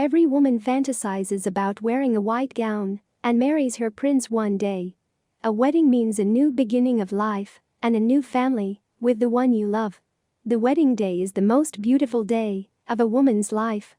Every woman fantasizes about wearing a white gown and marries her prince one day. A wedding means a new beginning of life and a new family with the one you love. The wedding day is the most beautiful day of a woman's life.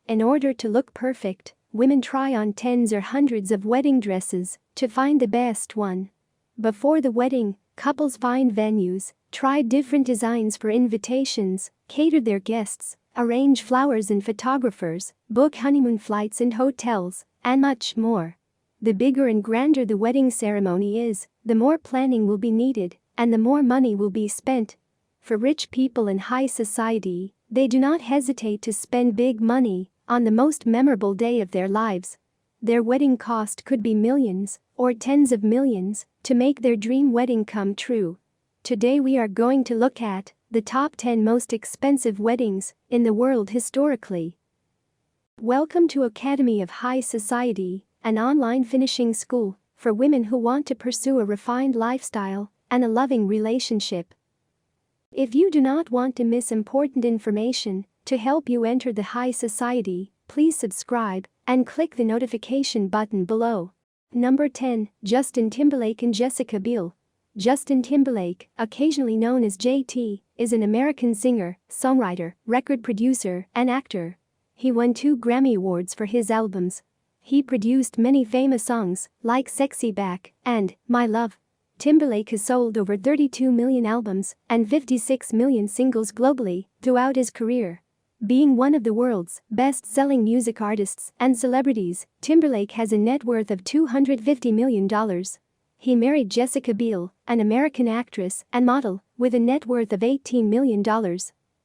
In order to look perfect, women try on tens or hundreds of wedding dresses to find the best one. Before the wedding, couples find venues, try different designs for invitations, cater their guests, arrange flowers and photographers, book honeymoon flights and hotels, and much more. The bigger and grander the wedding ceremony is, the more planning will be needed, and the more money will be spent. For rich people in high society, they do not hesitate to spend big money on the most memorable day of their lives. Their wedding cost could be millions or tens of millions to make their dream wedding come true. Today we are going to look at the top 10 most expensive weddings in the world historically. Welcome to Academy of High Society, an online finishing school for women who want to pursue a refined lifestyle and a loving relationship. If you do not want to miss important information to help you enter the high society, please subscribe and click the notification button below. Number 10. Justin Timberlake and Jessica Biel. Justin Timberlake, occasionally known as JT, is an American singer, songwriter, record producer, and actor. He won 2 Grammy Awards for his albums. He produced many famous songs like Sexy Back and My Love. Timberlake has sold over 32 million albums and 56 million singles globally throughout his career. Being one of the world's best-selling music artists and celebrities, Timberlake has a net worth of $250 million. He married Jessica Biel, an American actress and model, with a net worth of $18 million.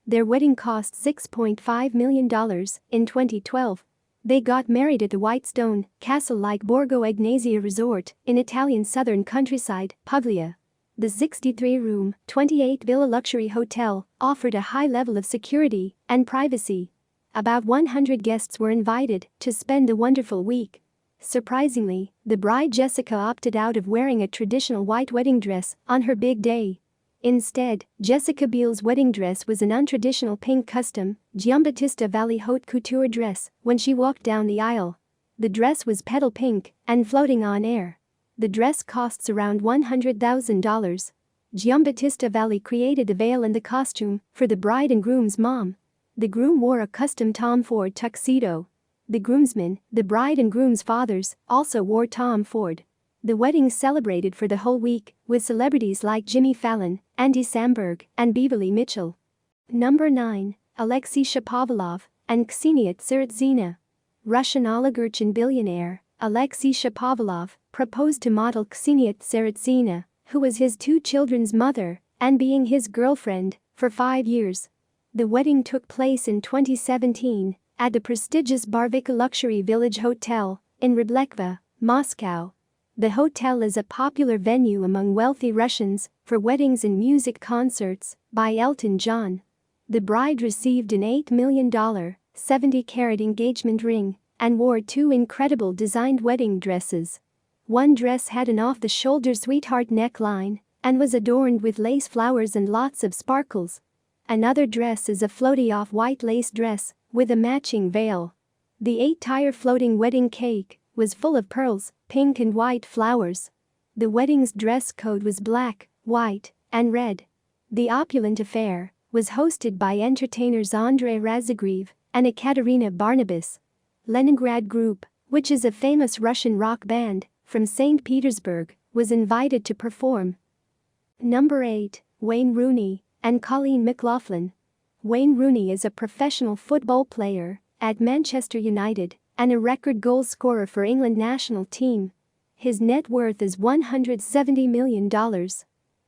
Their wedding cost $6.5 million in 2012. They got married at the Whitestone, castle-like Borgo Egnazia resort in Italian southern countryside, Puglia. The 63-room, 28-villa luxury hotel offered a high level of security and privacy. About 100 guests were invited to spend the wonderful week. Surprisingly, the bride Jessica opted out of wearing a traditional white wedding dress on her big day. Instead, Jessica Biel's wedding dress was an untraditional pink custom Giambattista Valli haute couture dress when she walked down the aisle. The dress was petal pink and floating on air. The dress costs around $100,000. Giambattista Valli created the veil and the costume for the bride and groom's mom. The groom wore a custom Tom Ford tuxedo. The groomsmen, the bride and groom's fathers, also wore Tom Ford. The wedding celebrated for the whole week with celebrities like Jimmy Fallon, Andy Samberg, and Beverly Mitchell. Number 9. Aleksey Shapovalov and Ksenia Tsaritsina. Russian oligarch and billionaire Aleksey Shapovalov proposed to model Ksenia Tsaritsina, who was his 2 children's mother and being his girlfriend for 5 years. The wedding took place in 2017 at the prestigious Barvika Luxury Village Hotel in Ryblekva, Moscow. The hotel is a popular venue among wealthy Russians for weddings and music concerts by Elton John. The bride received an $8 million, 70-carat engagement ring and wore 2 incredible designed wedding dresses. One dress had an off-the-shoulder sweetheart neckline and was adorned with lace flowers and lots of sparkles. Another dress is a floaty off-white lace dress with a matching veil. The 8-tire floating wedding cake was full of pearls, pink and white flowers. The wedding's dress code was black, white, and red. The opulent affair was hosted by entertainers Andrei Razagrev and Ekaterina Barnabas. Leningrad Group, which is a famous Russian rock band from St. Petersburg, was invited to perform. Number 8. Wayne Rooney and Coleen McLoughlin. Wayne Rooney is a professional football player at Manchester United and a record goal scorer for England national team. His net worth is $170 million.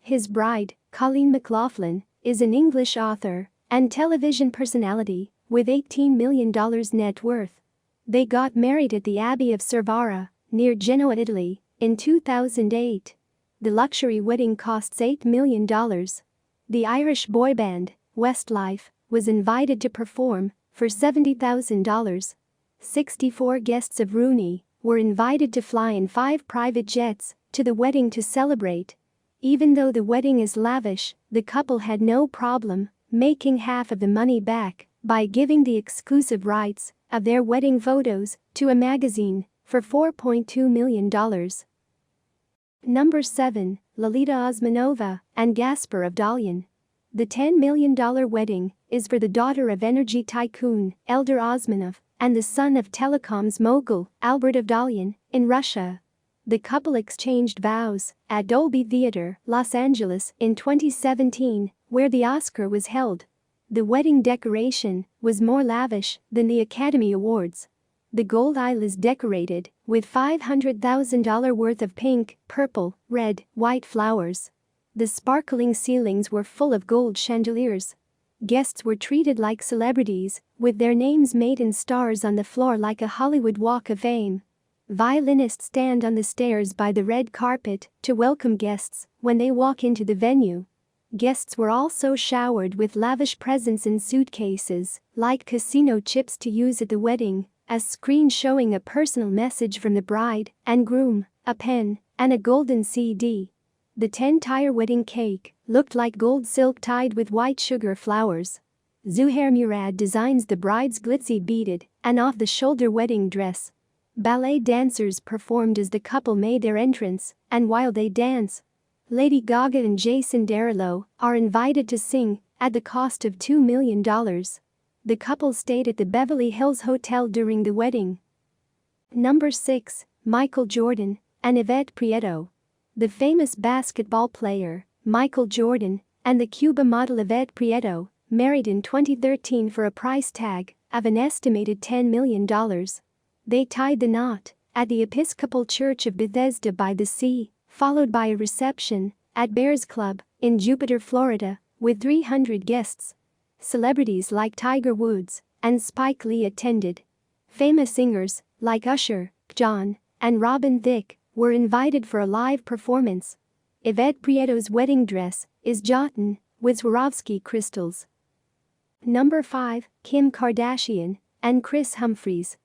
His bride, Coleen McLoughlin, is an English author and television personality with $18 million net worth. They got married at the Abbey of Cervara, near Genoa, Italy, in 2008. The luxury wedding costs $8 million. The Irish boy band, Westlife, was invited to perform for $70,000. 64 guests of Rooney were invited to fly in 5 private jets to the wedding to celebrate. Even though the wedding is lavish, the couple had no problem making half of the money back by giving the exclusive rights of their wedding photos to a magazine for $4.2 million. Number 7. Lolita Osmanova and Gaspar Avdolyan. The $10 million wedding is for the daughter of energy tycoon Eldar Osmanov and the son of telecoms mogul Albert Avdolyan in Russia. The couple exchanged vows at Dolby Theatre, Los Angeles in 2017, where the Oscar was held. The wedding decoration was more lavish than the Academy Awards. The gold aisle is decorated with $500,000 worth of pink, purple, red, white flowers. The sparkling ceilings were full of gold chandeliers. Guests were treated like celebrities, with their names made in stars on the floor like a Hollywood Walk of Fame. Violinists stand on the stairs by the red carpet to welcome guests when they walk into the venue. Guests were also showered with lavish presents in suitcases, like casino chips to use at the wedding, a screen showing a personal message from the bride and groom, a pen, and a golden CD. The 10-tier wedding cake looked like gold silk tied with white sugar flowers. Zuhair Murad designs the bride's glitzy beaded and off-the-shoulder wedding dress. Ballet dancers performed as the couple made their entrance, and while they dance, Lady Gaga and Jason Derulo are invited to sing at the cost of $2 million. The couple stayed at the Beverly Hills Hotel during the wedding. Number 6. Michael Jordan and Yvette Prieto. The famous basketball player, Michael Jordan, and the Cuba model Yvette Prieto married in 2013 for a price tag of an estimated $10 million. They tied the knot at the Episcopal Church of Bethesda by the Sea, followed by a reception at Bears Club in Jupiter, Florida, with 300 guests. Celebrities like Tiger Woods and Spike Lee attended. Famous singers like Usher, John, and Robin Thicke were invited for a live performance. Yvette Prieto's wedding dress is Jotun with Swarovski crystals. Number 5. Kim Kardashian and Kris Humphries.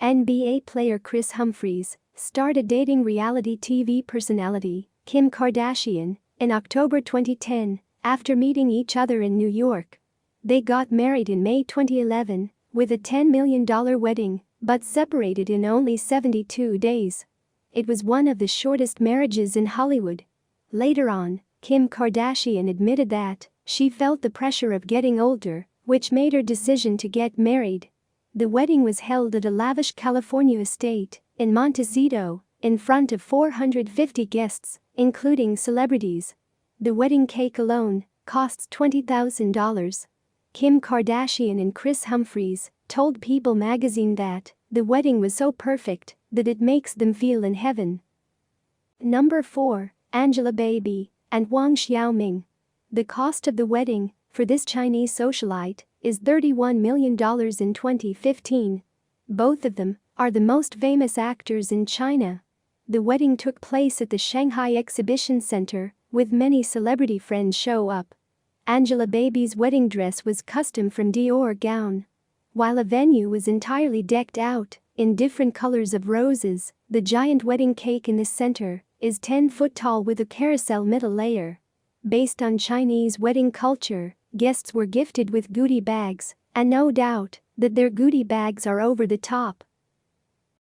NBA player Kris Humphries started dating reality TV personality Kim Kardashian in October 2010 after meeting each other in New York. They got married in May 2011 with a $10 million wedding, but separated in only 72 days. It was one of the shortest marriages in Hollywood. Later on, Kim Kardashian admitted that she felt the pressure of getting older, which made her decision to get married. The wedding was held at a lavish California estate in Montecito, in front of 450 guests, including celebrities. The wedding cake alone costs $20,000. Kim Kardashian and Kris Humphries told People magazine that the wedding was so perfect that it makes them feel in heaven. Number 4. Angelababy and Huang Xiaoming. The cost of the wedding for this Chinese socialite is $31 million in 2015. Both of them are the most famous actors in China. The wedding took place at the Shanghai Exhibition Center, with many celebrity friends show up. Angelababy's wedding dress was custom from Dior gown. While a venue was entirely decked out in different colors of roses, the giant wedding cake in the center is 10 foot tall with a carousel middle layer. Based on Chinese wedding culture, guests were gifted with goodie bags, and no doubt that their goodie bags are over the top.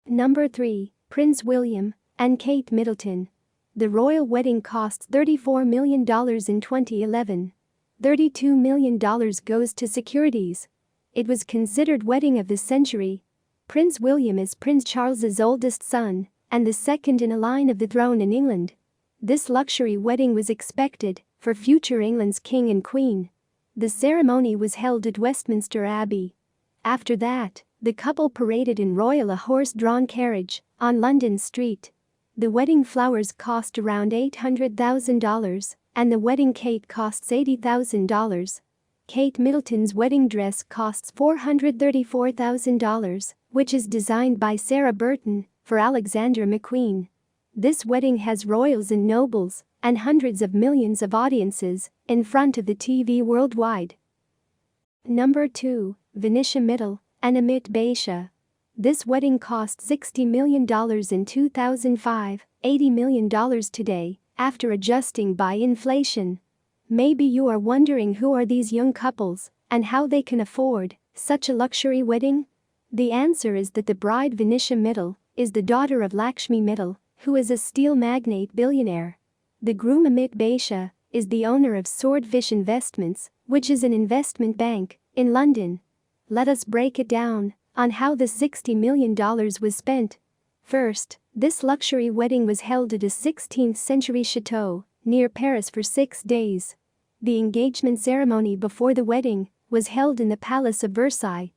Number 3. Prince William and Kate Middleton. The royal wedding costs $34 million in 2011. $32 million goes to securities. It was considered wedding of the century. Prince William is Prince Charles's oldest son and the second in a line of the throne in England. This luxury wedding was expected for future England's king and queen. The ceremony was held at Westminster Abbey. After that, the couple paraded in royal a horse-drawn carriage on London Street. The wedding flowers cost around $800,000, and the wedding cake costs $80,000. Kate Middleton's wedding dress costs $434,000, which is designed by Sarah Burton for Alexander McQueen. This wedding has royals and nobles and hundreds of millions of audiences in front of the TV worldwide. Number 2. Vanisha Mittal and Amit Bhatia. This wedding cost $60 million in 2005, $80 million today, after adjusting by inflation. Maybe you are wondering who are these young couples and how they can afford such a luxury wedding? The answer is that the bride Vanisha Mittal is the daughter of Lakshmi Mittal, who is a steel magnate billionaire. The groom Amit is the owner of Swordfish Investments, which is an investment bank in London. Let us break it down on how the $60 million was spent. First, this luxury wedding was held at a 16th-century chateau near Paris for 6 days. The engagement ceremony before the wedding was held in the Palace of Versailles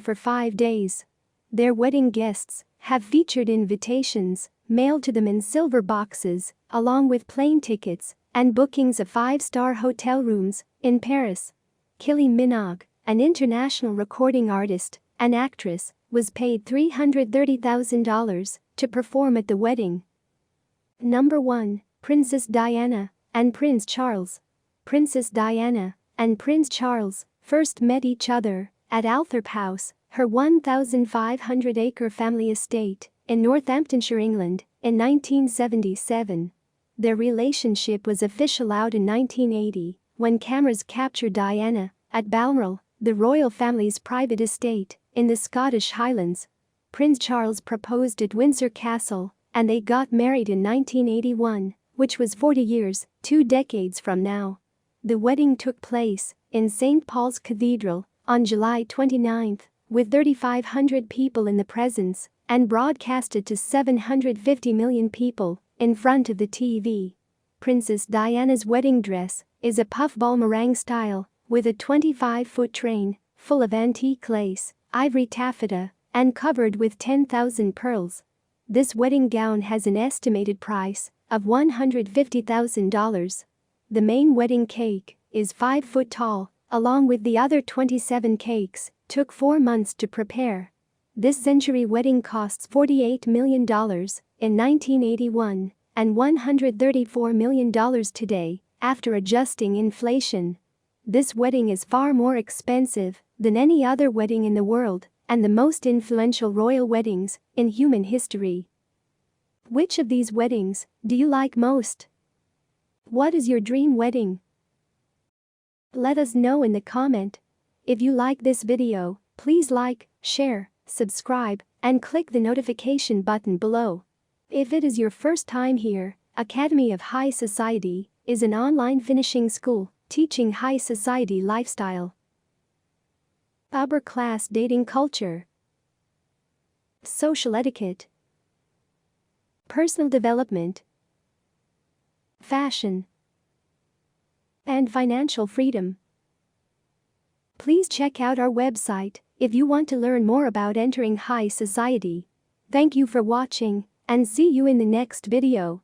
for 5 days. Their wedding guests have featured invitations mailed to them in silver boxes, along with plane tickets and bookings of 5-star hotel rooms in Paris. Kylie Minogue, an international recording artist and actress, was paid $330,000 to perform at the wedding. Number 1. Princess Diana and Prince Charles. Princess Diana and Prince Charles first met each other at Althorp House, her 1,500-acre family estate in Northamptonshire, England, in 1977. Their relationship was official out in 1980 when cameras captured Diana at Balmoral, the royal family's private estate in the Scottish Highlands. Prince Charles proposed at Windsor Castle, and they got married in 1981, which was 40 years, 2 decades from now. The wedding took place in St. Paul's Cathedral on July 29, with 3,500 people in the presence, and broadcasted to 750 million people in front of the TV. Princess Diana's wedding dress is a puffball meringue style with a 25-foot train full of antique lace, ivory taffeta, and covered with 10,000 pearls. This wedding gown has an estimated price of $150,000. The main wedding cake is 5 foot tall, along with the other 27 cakes, took 4 months to prepare. This century wedding costs $48 million in 1981 and $134 million today, after adjusting inflation. This wedding is far more expensive than any other wedding in the world and the most influential royal weddings in human history. Which of these weddings do you like most? What is your dream wedding? Let us know in the comment. If you like this video, please like, share, subscribe, and click the notification button below. If it is your first time here, Academy of High Society is an online finishing school teaching high society lifestyle, upper class dating culture, social etiquette, personal development, fashion, and financial freedom. Please check out our website if you want to learn more about entering high society. Thank you for watching, and see you in the next video.